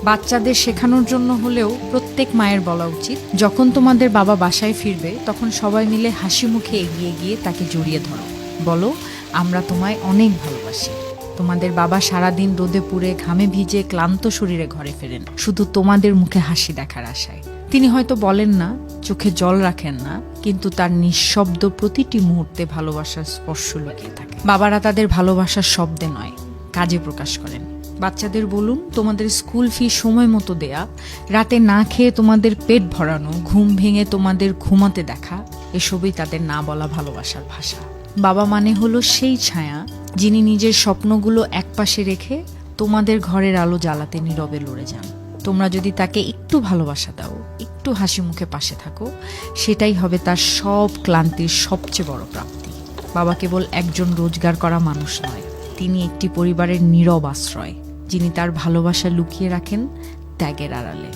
বাচ্চাদের শেখানোর জন্য হলেও প্রত্যেক মায়ের বলা উচিত, যখন তোমাদের বাবা বাসায় ফিরবে তখন সবাই মিলে হাসি মুখে এগিয়ে গিয়ে তাকে জড়িয়ে ধরো, বলো আমরা তোমায় অনেক ভালোবাসি। তোমাদের বাবা সারাদিন রোদে পুড়ে ঘামে ভিজে ক্লান্ত শরীরে ঘরে ফেরেন শুধু তোমাদের মুখে হাসি দেখার আশায়। তিনি হয়তো বলেন না, চোখে জল রাখেন না, কিন্তু তার নিঃশব্দ প্রতিটি মুহূর্তে ভালোবাসার স্পর্শ লুকিয়ে থাকে। বাবারা তাদের ভালোবাসার শব্দে নয়, কাজে প্রকাশ করেন। বাচ্চাদের বলুন, তোমাদের স্কুল ফি সময় মতো দেয়া, রাতে না খেয়ে তোমাদের পেট ভরানো, ঘুম ভেঙে তোমাদের ঘুমাতে দেখা, এসবই তাদের না বলা ভালোবাসার ভাষা। বাবা মানে হলো সেই ছায়া যিনি নিজের স্বপ্নগুলো একপাশে রেখে তোমাদের ঘরের আলো জ্বালাতে নীরবে লড়ে যান। তোমরা যদি তাকে একটু ভালোবাসা দাও, একটু হাসি মুখে পাশে থাকো, সেটাই হবে তার সব ক্লান্তির সবচেয়ে বড় প্রাপ্তি। বাবা কেবল একজন রোজগার করা মানুষ নয়, তিনি একটি পরিবারের নীরব আশ্রয়, যিনি তার ভালোবাসা লুকিয়ে রাখেন ত্যাগের আড়ালে।